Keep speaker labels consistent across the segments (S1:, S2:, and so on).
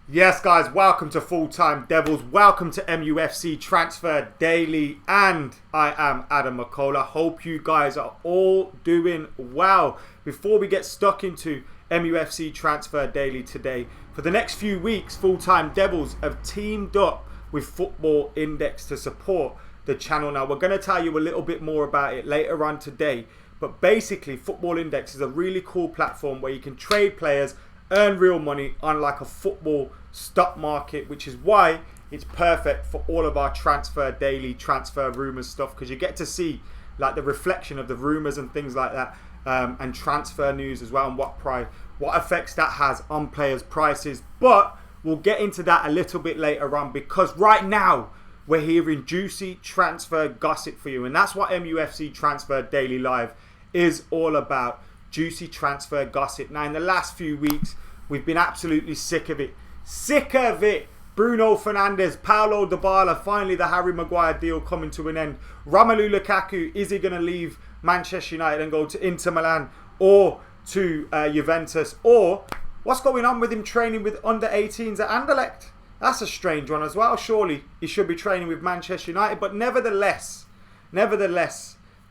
S1: Yes, guys, welcome to Full Time Devils. Welcome to MUFC Transfer Daily. And I am Adam McCullough. Hope you guys are all doing well. Before we get stuck into MUFC Transfer Daily today, for the next few weeks, Full Time Devils have teamed up with Football Index to support the channel. Now, we're going to tell you a little bit more about it later on today. But basically, Football Index is a really cool platform where you can trade players, earn real money on like a football stock market, which is why it's perfect for all of our transfer daily, transfer rumors stuff, because you get to see like the reflection of the rumors and things like that, and transfer news as well, and what effects that has on players' prices. But we'll get into that a little bit later on, because right now we're hearing juicy transfer gossip for you, and that's what MUFC Transfer Daily Live is all about. Juicy transfer gossip. Now, in the last few weeks, we've been absolutely sick of it. Sick of it. Bruno Fernandes, Paulo Dybala, finally the Harry Maguire deal coming to an end. Romelu Lukaku, is he going to leave Manchester United and go to Inter Milan or to Juventus? Or what's going on with him training with under-18s at Anderlecht? That's a strange one as well. Surely he should be training with Manchester United. But nevertheless,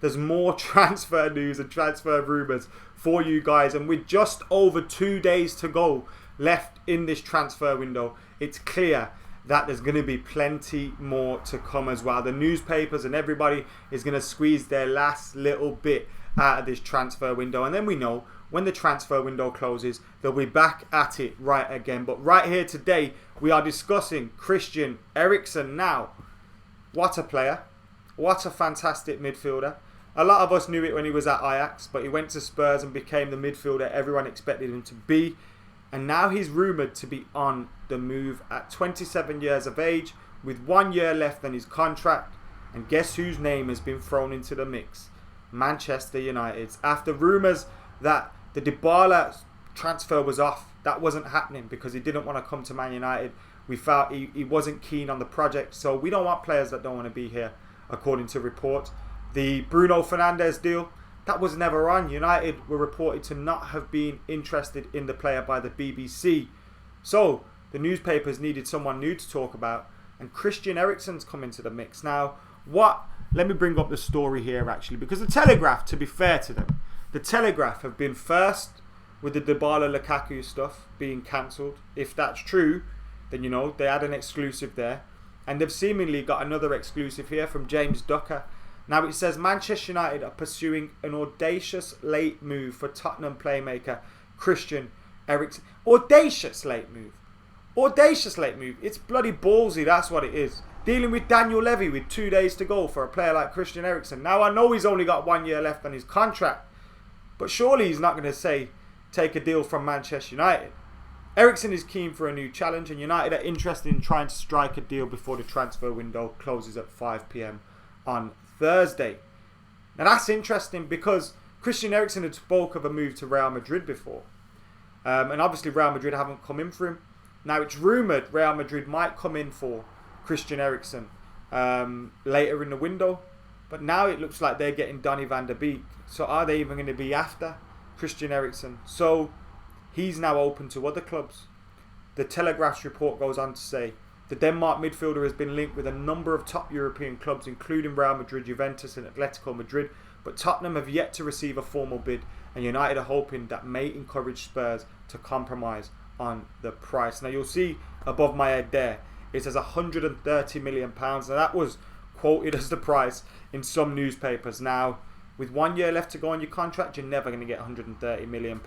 S1: there's more transfer news and transfer rumours for you guys, and with just over 2 days to go left in this transfer window, it's clear that there's going to be plenty more to come as well. The newspapers and everybody is going to squeeze their last little bit out of this transfer window, and then we know when the transfer window closes, they'll be back at it right again. But right here today, we are discussing Christian Eriksen. Now, what a player, what a fantastic midfielder. A lot of us knew it when he was at Ajax, but he went to Spurs and became the midfielder everyone expected him to be. And now he's rumoured to be on the move at 27 years of age, with 1 year left on his contract. And guess whose name has been thrown into the mix? Manchester United's. After rumours that the Dybala transfer was off, that wasn't happening because he didn't want to come to Man United. We felt he wasn't keen on the project. So we don't want players that don't want to be here, according to reports. The Bruno Fernandes deal, that was never on. United were reported to not have been interested in the player by the BBC. So the newspapers needed someone new to talk about, and Christian Eriksen's come into the mix. Now, let me bring up the story here actually, because the Telegraph, to be fair to them, the Telegraph have been first with the Dybala Lukaku stuff being cancelled. If that's true, then you know they had an exclusive there, and they've seemingly got another exclusive here from James Ducker. Now it says Manchester United are pursuing an audacious late move for Tottenham playmaker Christian Eriksen. Audacious late move. Audacious late move. It's bloody ballsy, that's what it is. Dealing with Daniel Levy with 2 days to go for a player like Christian Eriksen. Now I know he's only got 1 year left on his contract, but surely he's not going to say take a deal from Manchester United. Eriksen is keen for a new challenge, and United are interested in trying to strike a deal before the transfer window closes at 5 p.m. on Thursday. Now that's interesting because Christian Eriksen had spoke of a move to Real Madrid before, and obviously Real Madrid haven't come in for him. Now it's rumoured Real Madrid might come in for Christian Eriksen later in the window, but now it looks like they're getting Donny van der Beek. So are they even going to be after Christian Eriksen? So he's now open to other clubs. The Telegraph's report goes on to say the Denmark midfielder has been linked with a number of top European clubs, including Real Madrid, Juventus and Atletico Madrid, but Tottenham have yet to receive a formal bid, and United are hoping that may encourage Spurs to compromise on the price. Now you'll see above my head there, it says £130 million. Now that was quoted as the price in some newspapers. Now, with 1 year left to go on your contract, you're never going to get £130 million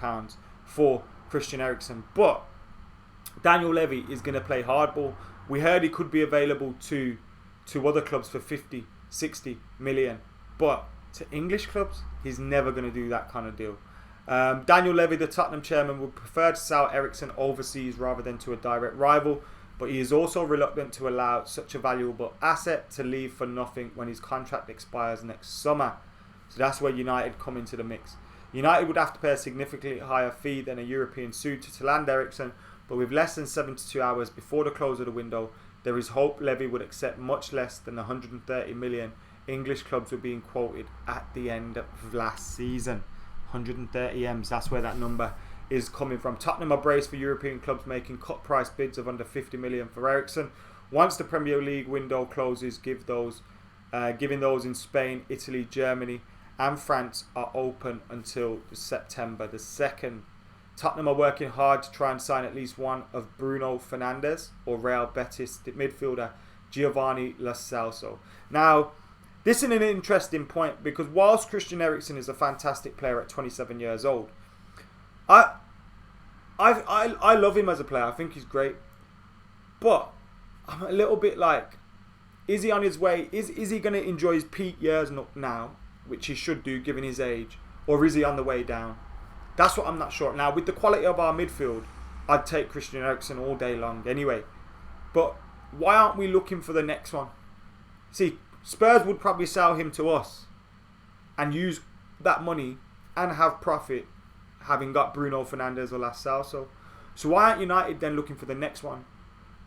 S1: for Christian Eriksen. But Daniel Levy is going to play hardball. We heard he could be available to other clubs for 50, 60 million. But to English clubs, he's never going to do that kind of deal. Daniel Levy, the Tottenham chairman, would prefer to sell Eriksen overseas rather than to a direct rival. But he is also reluctant to allow such a valuable asset to leave for nothing when his contract expires next summer. So that's where United come into the mix. United would have to pay a significantly higher fee than a European suitor to land Eriksen, but with less than 72 hours before the close of the window, there is hope Levy would accept much less than the 130 million English clubs were being quoted at the end of last season. 130 M's, that's where that number is coming from. Tottenham are braced for European clubs making cut price bids of under 50 million for Eriksen. Once the Premier League window closes, giving those in Spain, Italy, Germany and France are open until September the 2nd. Tottenham are working hard to try and sign at least one of Bruno Fernandes or Real Betis midfielder Giovanni Lo Celso. Now, this is an interesting point because whilst Christian Eriksen is a fantastic player at 27 years old, I love him as a player. I think he's great. But I'm a little bit like, is he on his way? Is he going to enjoy his peak years now, which he should do given his age? Or is he on the way down? That's what I'm not sure. Now, with the quality of our midfield, I'd take Christian Eriksen all day long anyway. But why aren't we looking for the next one? See, Spurs would probably sell him to us and use that money and have profit having got Bruno Fernandes or Lo Celso. So why aren't United then looking for the next one?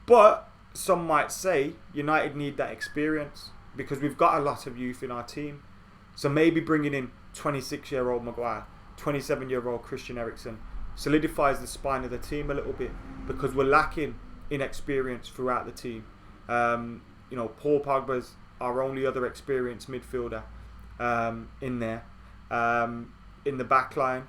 S1: But some might say United need that experience because we've got a lot of youth in our team. So maybe bringing in 26-year-old Maguire, 27-year-old Christian Eriksen solidifies the spine of the team a little bit because we're lacking in experience throughout the team. Paul Pogba's our only other experienced midfielder in there. In the back line,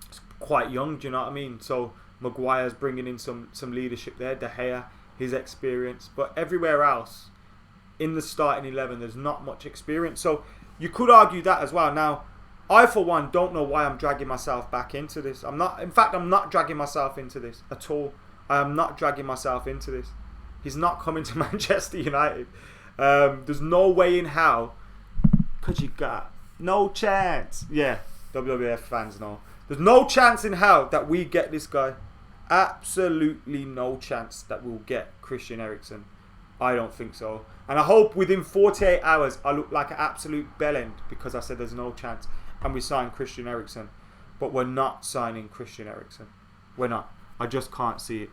S1: it's quite young, do you know what I mean? So Maguire's bringing in some leadership there. De Gea, his experience. But everywhere else, in the starting 11, there's not much experience. So you could argue that as well. Now, I, for one, don't know why I'm dragging myself back into this. I'm not dragging myself into this at all. I am not dragging myself into this. He's not coming to Manchester United. There's no way in hell. Because you got no chance. Yeah, WWF fans know. There's no chance in hell that we get this guy. Absolutely no chance that we'll get Christian Eriksen. I don't think so. And I hope within 48 hours I look like an absolute bellend because I said there's no chance. And we sign Christian Eriksen. But we're not signing Christian Eriksen. We're not. I just can't see it.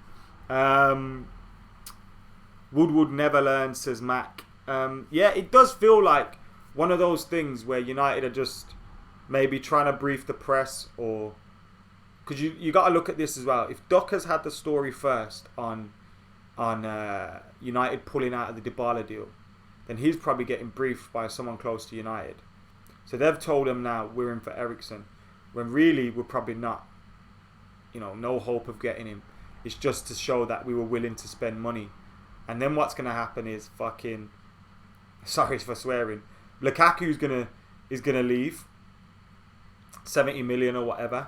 S1: Woodward never learns, says Mac. Yeah, it does feel like one of those things where United are just maybe trying to brief the press, or because you got to look at this as well. If Ducker's had the story first on United pulling out of the Dybala deal, then he's probably getting briefed by someone close to United. So they've told him now we're in for Eriksen, when really we're probably not. No hope of getting him. It's just to show that we were willing to spend money. And then what's going to happen is sorry for swearing, Lukaku is gonna leave 70 million or whatever.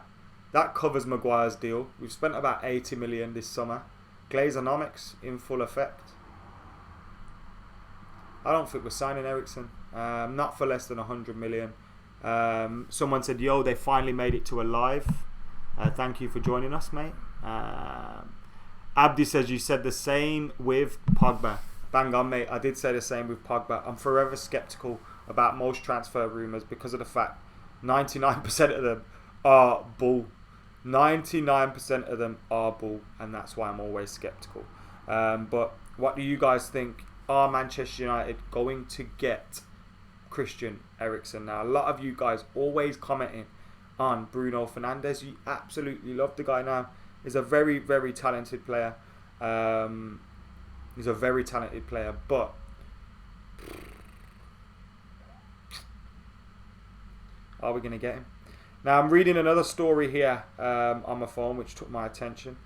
S1: That covers Maguire's deal. We've spent about 80 million this summer. Glazonomics in full effect. I don't think we're signing Eriksen. Not for less than 100 million. Someone said, yo, they finally made it to a live. Thank you for joining us, mate. Abdi says, you said the same with Pogba. Bang on, mate. I did say the same with Pogba. I'm forever sceptical about most transfer rumours because of the fact 99% of them are bull. 99% of them are bull, and that's why I'm always sceptical. But what do you guys think? Are Manchester United going to get Christian Eriksen? Now, a lot of you guys always commenting on Bruno Fernandes. You absolutely love the guy now. He's a very, very talented player. He's a very talented player, but are we going to get him? Now, I'm reading another story here on my phone, which took my attention,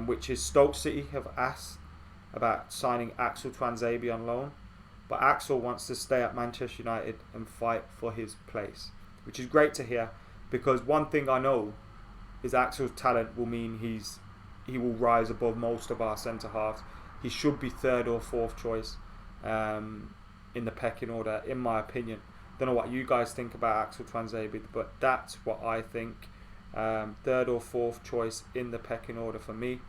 S1: which is Stoke City have asked about signing Axel Tuanzebe on loan, but Axel wants to stay at Manchester United and fight for his place, which is great to hear, because one thing I know is Axel's talent will mean he will rise above most of our centre halves. He should be third or fourth choice in the pecking order, in my opinion. Don't know what you guys think about Axel Tuanzebe, but that's what I think. Third or fourth choice in the pecking order for me.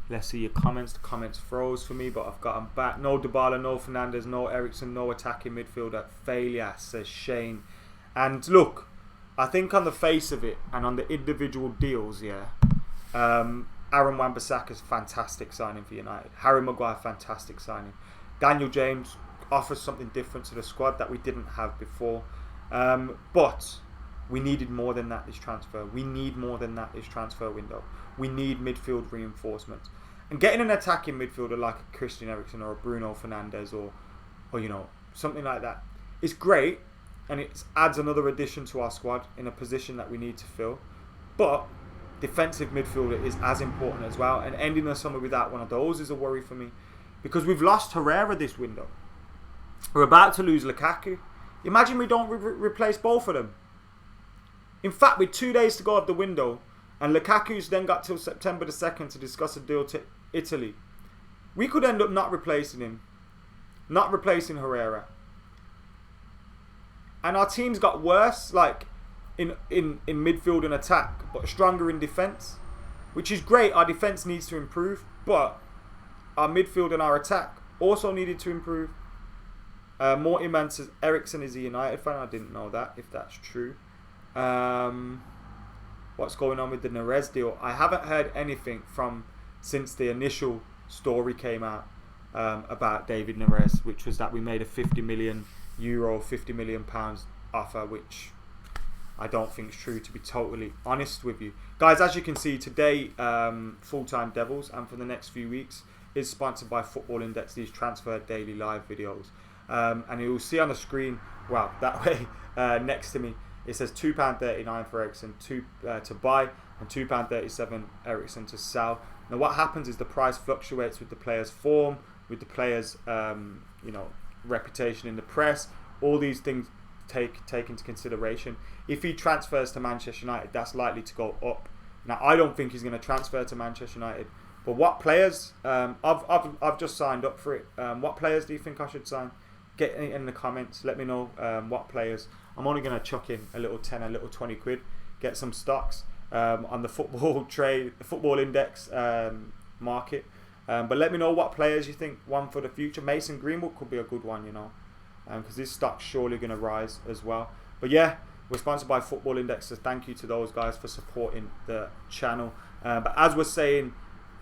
S1: Let's see your comments. The comments froze for me, but I've got them back. No Dybala, no Fernandes, no Eriksen, no attacking midfielder. Failure, says Shane. And look, I think on the face of it and on the individual deals, yeah, Aaron Wan-Bissaka's fantastic signing for United. Harry Maguire, fantastic signing. Daniel James offers something different to the squad that we didn't have before. But We needed more than that this transfer. We need more than that this transfer window. We need midfield reinforcements. And getting an attacking midfielder like a Christian Eriksen or a Bruno Fernandes or you know, something like that is great, and it adds another addition to our squad in a position that we need to fill. But defensive midfielder is as important as well, and ending the summer without one of those is a worry for me, because we've lost Herrera this window. We're about to lose Lukaku. Imagine we don't replace both of them. In fact, with 2 days to go of the window, and Lukaku's then got till September the 2nd to discuss a deal to Italy, we could end up not replacing him, not replacing Herrera. And our team's got worse, like in midfield and attack, but stronger in defence, which is great. Our defence needs to improve, but our midfield and our attack also needed to improve. Morty Man says Eriksen is a United fan. I didn't know that, if that's true. What's going on with the Neres deal? I haven't heard anything since the initial story came out about David Neres, which was that we made a €50 million, £50 million offer, which I don't think is true, to be totally honest with you. Guys, as you can see today, Full-Time Devils, and for the next few weeks, is sponsored by Football Index, these Transfer Daily live videos. And you'll see on the screen, well, that way, next to me, it says £2.39 for Eriksen to buy and £2.37 Eriksen to sell. Now, what happens is the price fluctuates with the player's form, with the player's reputation in the press. All these things take into consideration. If he transfers to Manchester United, that's likely to go up. Now, I don't think he's going to transfer to Manchester United. But what players? I've just signed up for it. What players do you think I should sign? Get it in the comments. Let me know what players. I'm only going to chuck in a little 10, a little 20 quid. Get some stocks on the football index market. But let me know what players you think one for the future. Mason Greenwood could be a good one, you know, because his stock's surely going to rise as well. But yeah, we're sponsored by Football Index, so thank you to those guys for supporting the channel. But as we're saying,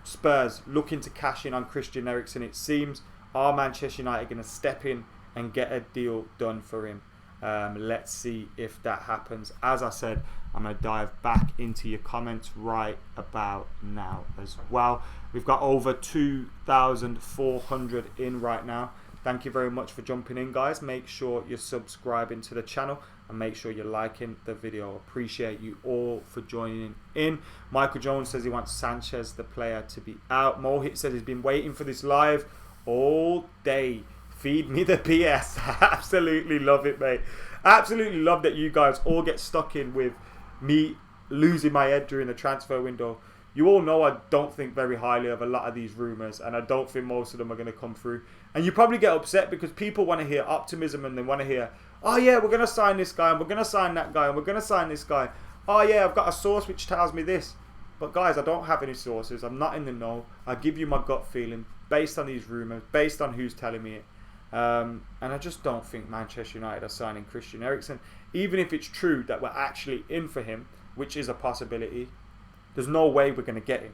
S1: Spurs looking to cash in on Christian Eriksen. It seems, are Manchester United going to step in and get a deal done for him? Let's see if that happens. As I said, I'm going to dive back into your comments right about now as well. We've got over 2,400 in right now. Thank you very much for jumping in, guys. Make sure you're subscribing to the channel and make sure you're liking the video. Appreciate you all for joining in. Michael Jones says he wants Sanchez, the player, to be out. Mohit says he's been waiting for this live all day. Feed me the PS. Absolutely love it, mate. Absolutely love that you guys all get stuck in with me losing my head during the transfer window. You all know I don't think very highly of a lot of these rumours, and I don't think most of them are going to come through. And you probably get upset because people want to hear optimism, and they want to hear, oh yeah, we're going to sign this guy, and we're going to sign that guy, and we're going to sign this guy. Oh yeah, I've got a source which tells me this. But guys, I don't have any sources. I'm not in the know. I give you my gut feeling based on these rumours, based on who's telling me it. And I just don't think Manchester United are signing Christian Eriksen. Even if it's true that we're actually in for him, which is a possibility, there's no way we're going to get him.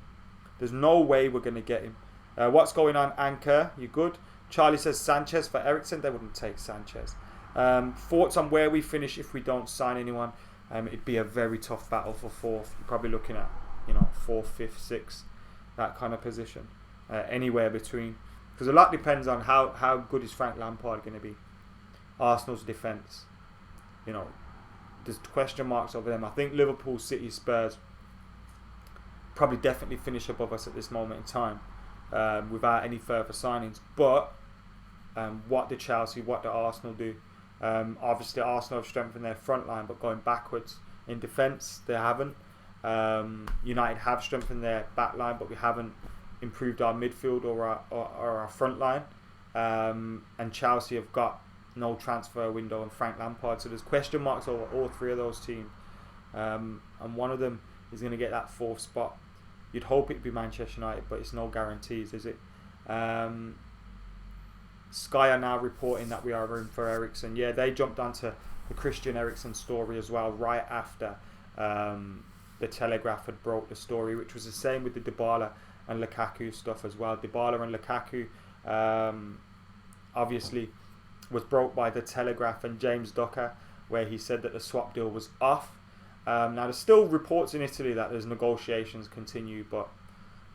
S1: There's no way we're going to get him. What's going on, Anchor? You good? Charlie says Sanchez for Eriksen. They wouldn't take Sanchez. Thoughts on where we finish if we don't sign anyone? It'd be a very tough battle for fourth. You're probably looking at, you know, fourth, fifth, sixth, that kind of position. Anywhere between. Because a lot depends on how good is Frank Lampard going to be. Arsenal's defence. You know, there's question marks over them. I think Liverpool, City, Spurs probably definitely finish above us at this moment in time without any further signings. But what did Chelsea, what did Arsenal do? Obviously, Arsenal have strengthened their front line, but going backwards in defence, they haven't. United have strengthened their back line, but we haven't improved our midfield or our front line. And Chelsea have got no transfer window and Frank Lampard. So there's question marks over all three of those teams. And one of them is going to get that fourth spot. You'd hope it'd be Manchester United, but it's no guarantees, is it? Sky are now reporting that we are in for Eriksen. Yeah, they jumped onto the Christian Eriksen story as well right after the Telegraph had broke the story, which was the same with the Dybala and Lukaku stuff as well. Dybala and Lukaku obviously was broke by the Telegraph and James Ducker, where he said that the swap deal was off. Now, there's still reports in Italy that there's negotiations continue, but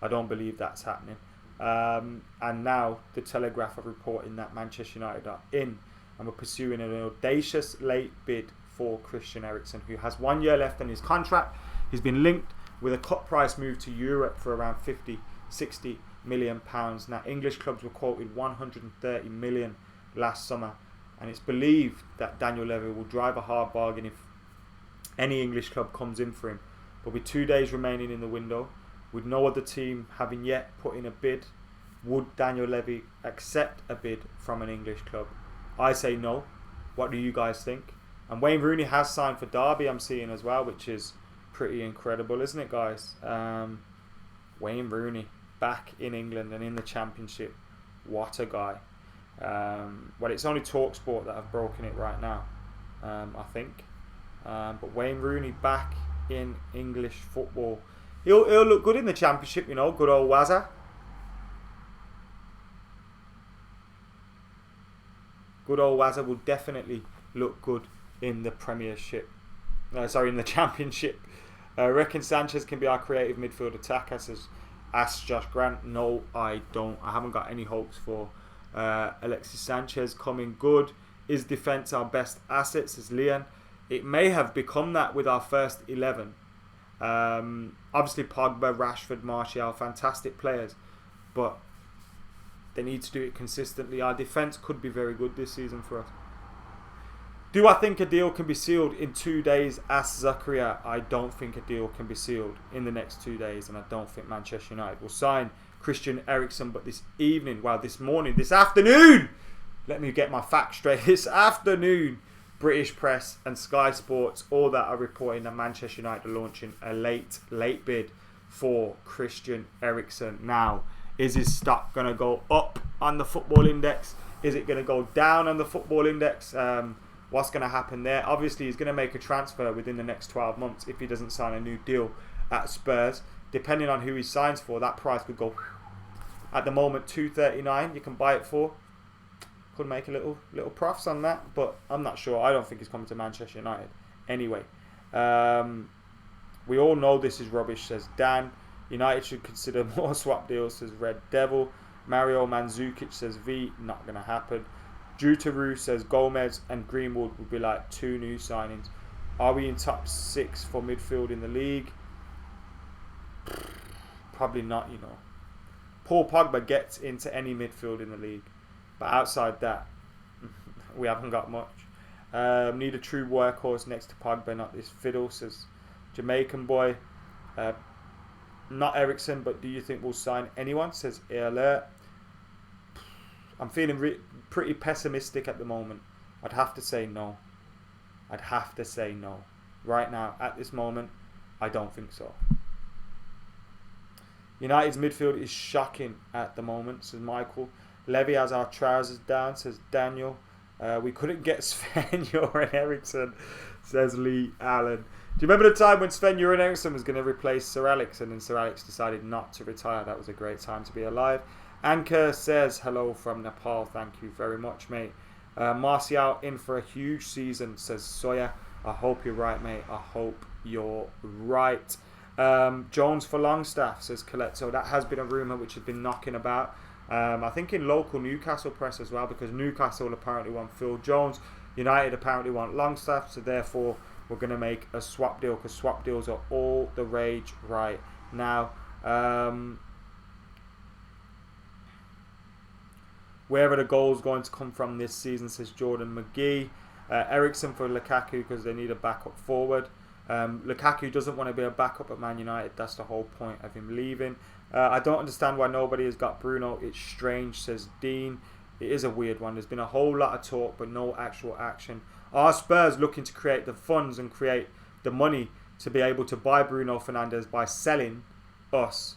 S1: I don't believe that's happening. And now the Telegraph are reporting that Manchester United are in and we're pursuing an audacious late bid for Christian Eriksen, who has 1 year left on his contract. He's been linked with a cut price move to Europe for around 50-60 million pounds. Now, English clubs were quoted 130 million last summer, and it's believed that Daniel Levy will drive a hard bargain if any English club comes in for him. But with 2 days remaining in the window, with no other team having yet put in a bid, would Daniel Levy accept a bid from an English club? I say no. What do you guys think? And Wayne Rooney has signed for Derby, I'm seeing as well, which is pretty incredible, isn't it, guys? Wayne Rooney back in England and in the Championship. What a guy. Well, it's only TalkSport that have broken it right now, I think. But Wayne Rooney back in English football. He'll look good in the Championship, you know, good old Wazza. Good old Wazza will definitely look good in the Premiership. In the Championship. Reckon Sanchez can be our creative midfield attacker, asks Josh Grant. No, I don't. I haven't got any hopes for Alexis Sanchez coming good. Is defence our best asset, says Leon. It may have become that with our first 11. Obviously Pogba, Rashford, Martial, fantastic players, but they need to do it consistently. Our defence could be very good this season for us. Do I think a deal can be sealed in 2 days? Asks Zakaria. I don't think a deal can be sealed in the next 2 days, and I don't think Manchester United will sign Christian Eriksen. But this afternoon, let me get my facts straight. This afternoon, British press and Sky Sports, all that are reporting that Manchester United are launching a late bid for Christian Eriksen. Now, is his stock going to go up on the football index? Is it going to go down on the football index? What's going to happen there? Obviously, he's going to make a transfer within the next 12 months if he doesn't sign a new deal at Spurs. Depending on who he signs for, that price could go. At the moment, $239 you can buy it for. Could make a little profits on that, but I'm not sure. I don't think he's coming to Manchester United. Anyway, we all know this is rubbish, says Dan. United should consider more swap deals, says Red Devil. Mario Mandzukic says V, not going to happen. Jutaru says Gomez and Greenwood would be like 2 new signings. Are we in top 6 for midfield in the league? Probably not, you know. Paul Pogba gets into any midfield in the league. But outside that, we haven't got much. Need a true workhorse next to Pogba, not this fiddle, says Jamaican boy. Not Eriksen, but do you think we'll sign anyone, says Alert. I'm feeling pretty pessimistic at the moment. I'd have to say no. Right now, at this moment, I don't think so. United's midfield is shocking at the moment, says Michael. Levy has our trousers down, says Daniel. We couldn't get Sven-Göran and Eriksen, says Lee Allen. Do you remember the time when Sven-Göran Eriksen was going to replace Sir Alex and then Sir Alex decided not to retire? That was a great time to be alive. Anchor says hello from Nepal. Thank you very much, mate. Martial in for a huge season, says Soya. I hope you're right, mate. I hope you're right. Jones for Longstaff, says Coletto. That has been a rumour which has been knocking about. I think in local Newcastle press as well, because Newcastle apparently want Phil Jones. United apparently want Longstaff, so therefore we're going to make a swap deal, because swap deals are all the rage right now. Wherever the goal is going to come from this season, says Jordan McGee. Eriksen for Lukaku because they need a backup forward. Lukaku doesn't want to be a backup at Man United. That's the whole point of him leaving. I don't understand why nobody has got Bruno. It's strange, says Dean. It is a weird one. There's been a whole lot of talk but no actual action. Are Spurs looking to create the funds and create the money to be able to buy Bruno Fernandes by selling us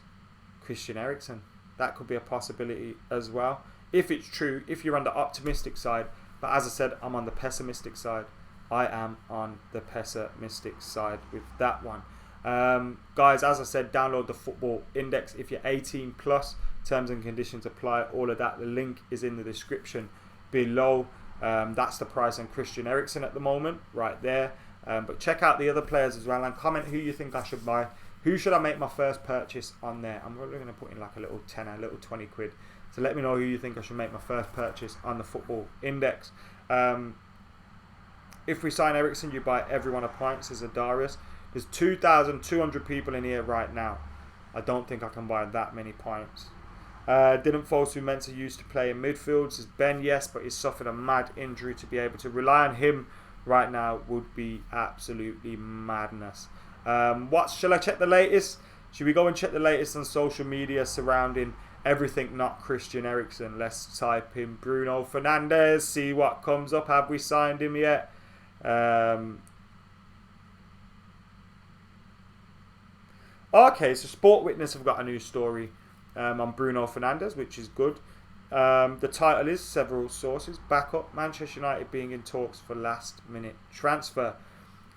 S1: Christian Eriksen? That could be a possibility as well. If it's true, if you're on the optimistic side. But as I said, I'm on the pessimistic side. I am on the pessimistic side with that one. Guys, as I said, download the Football Index if you're 18 plus. Terms and conditions apply. All of that. The link is in the description below. That's the price on Christian Eriksen at the moment, right there. But check out the other players as well and comment who you think I should buy. Who should I make my first purchase on there? I'm probably going to put in like a little tenner, a little 20 quid. So let me know who you think I should make my first purchase on the Football Index. If we sign Eriksen, you buy everyone a pint, says Adarius. There's 2,200 people in here right now. I don't think I can buy that many pints. Didn't Fosu Mensah used to play in midfield, says Ben. Yes, but he's suffered a mad injury. To be able to rely on him right now would be absolutely madness. Shall I check the latest? Should we go and check the latest on social media surrounding everything not Christian Eriksen? Let's type in Bruno Fernandes, see what comes up. Have we signed him yet? Okay, so Sport Witness have got a new story on Bruno Fernandes, which is good. The title is several sources back up Manchester United being in talks for last minute transfer.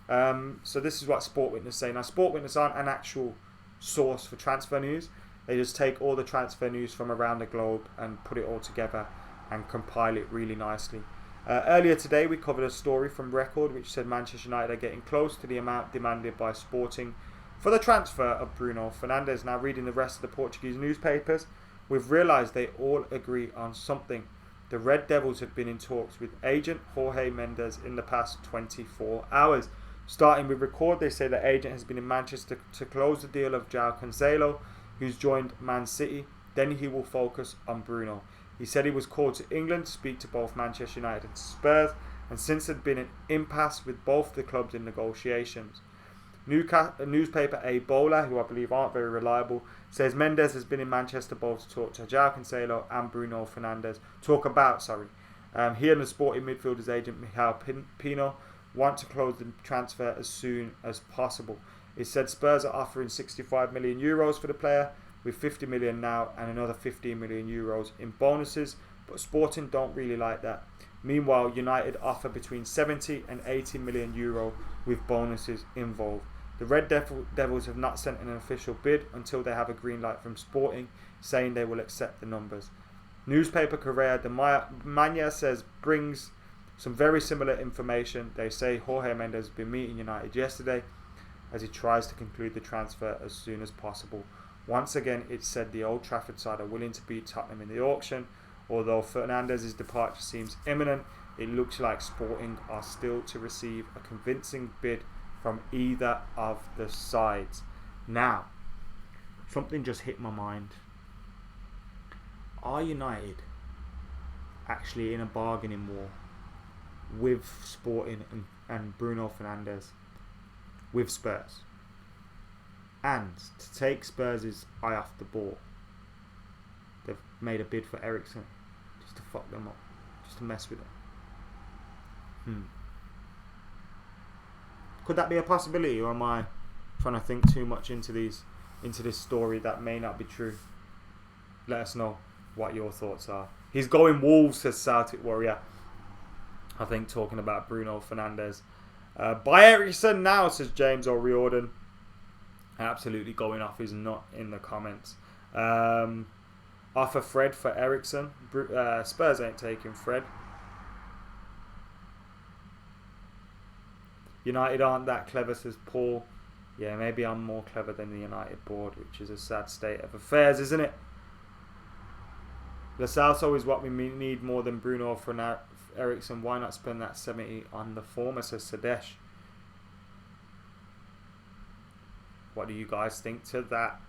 S1: So this is what Sport Witness say. Now, Sport Witness aren't an actual source for transfer news. They just take all the transfer news from around the globe and put it all together and compile it really nicely. Earlier today, we covered a story from Record which said Manchester United are getting close to the amount demanded by Sporting for the transfer of Bruno Fernandes. Now, reading the rest of the Portuguese newspapers, we've realised they all agree on something. The Red Devils have been in talks with agent Jorge Mendes in the past 24 hours. Starting with Record, they say the agent has been in Manchester to close the deal of João Cancelo, who's joined Man City. Then he will focus on Bruno. He said he was called to England to speak to both Manchester United and Spurs, and since there had been an impasse with both the clubs in negotiations. Newspaper A Bowler, who I believe aren't very reliable, says Mendes has been in Manchester both to talk to João Cancelo and Bruno Fernandes. He and the Sporting midfielders agent Miguel Pino want to close the transfer as soon as possible. It said Spurs are offering 65 million euros for the player, with 50 million now and another 15 million euros in bonuses, but Sporting don't really like that. Meanwhile, United offer between 70 and 80 million euro with bonuses involved. The Red Devils have not sent an official bid until they have a green light from Sporting, saying they will accept the numbers. Newspaper Correa de Maña says brings some very similar information. They say Jorge Mendes has been meeting United yesterday as he tries to conclude the transfer as soon as possible. Once again, it's said the Old Trafford side are willing to beat Tottenham in the auction. Although Fernandes' departure seems imminent, it looks like Sporting are still to receive a convincing bid from either of the sides. Now, something just hit my mind. Are United actually in a bargaining war with Sporting and Bruno Fernandes with Spurs? And to take Spurs' eye off the ball, they've made a bid for Eriksen just to fuck them up, just to mess with them. Could that be a possibility, or am I trying to think too much into this story that may not be true? Let us know what your thoughts are. He's going Wolves, says Celtic Warrior. I think talking about Bruno Fernandes. Buy Eriksen now, says James O'Riordan. Absolutely going off his nut in the comments. Offer Fred for Eriksen. Spurs ain't taking Fred. United aren't that clever, says Paul. Yeah, maybe I'm more clever than the United board, which is a sad state of affairs, isn't it? Lo Celso is what we need more than Bruno for Eriksen. Why not spend that 70 on the former, says Sadesh. What do you guys think to that?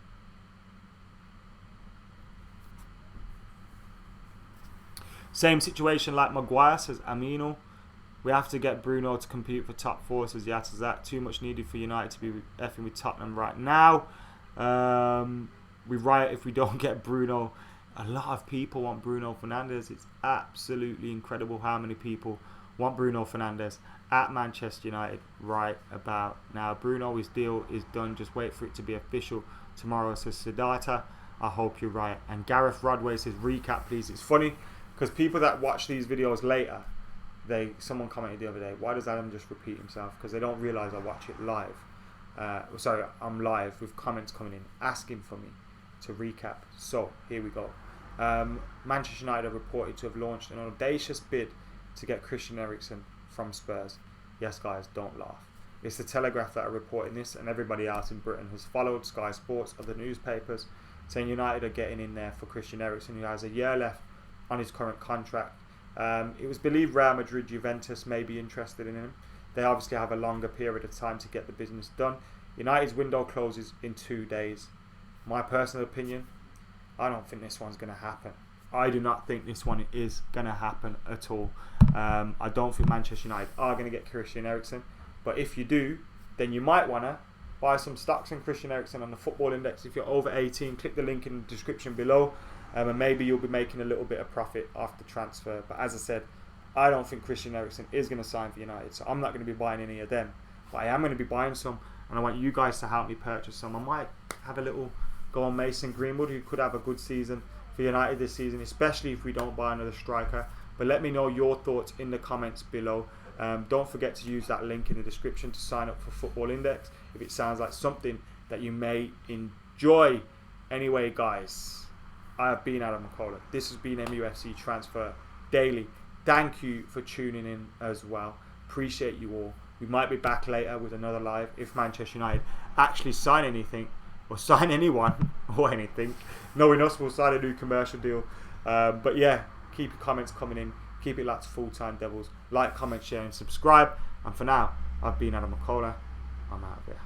S1: Same situation like Maguire, says Amino. We have to get Bruno to compete for top four, says Yatazak. Too much needed for United to be effing with Tottenham right now. We riot if we don't get Bruno. A lot of people want Bruno Fernandes. It's absolutely incredible how many people want Bruno Fernandes at Manchester United right about now. Bruno's deal is done. Just wait for it to be official tomorrow, says Siddhartha. I hope you're right. And Gareth Rodway says, recap please. It's funny because people that watch these videos later, someone commented the other day, why does Adam just repeat himself? Because they don't realise I watch it live. I'm live with comments coming in asking for me to recap. So here we go. Manchester United are reported to have launched an audacious bid to get Christian Eriksen from Spurs. Yes, guys, don't laugh. It's the Telegraph that are reporting this, and everybody else in Britain has followed. Sky Sports, other newspapers, saying United are getting in there for Christian Eriksen, who has a year left on his current contract. It was believed Real Madrid, Juventus may be interested in him. They obviously have a longer period of time to get the business done. United's window closes in 2 days. My personal opinion, I don't think this one's going to happen. I do not think this one is going to happen at all. I don't think Manchester United are going to get Christian Eriksen. But if you do, then you might want to buy some stocks in Christian Eriksen on the Football Index. If you're over 18, click the link in the description below. And maybe you'll be making a little bit of profit after transfer. But as I said, I don't think Christian Eriksen is going to sign for United. So I'm not going to be buying any of them. But I am going to be buying some. And I want you guys to help me purchase some. I might have a little go on Mason Greenwood, who could have a good season for United this season, especially if we don't buy another striker. But let me know your thoughts in the comments below. Don't forget to use that link in the description to sign up for Football Index if it sounds like something that you may enjoy. Anyway, guys, I have been Adam McCullough. This has been MUFC Transfer Daily. Thank you for tuning in as well. Appreciate you all. We might be back later with another live if Manchester United actually sign anything or sign anyone or anything. Knowing us, we'll sign a new commercial deal. But yeah, keep your comments coming in. Keep it locked to Full Time Devils. Like, comment, share and subscribe. And for now, I've been Adam McCullough. I'm out of here.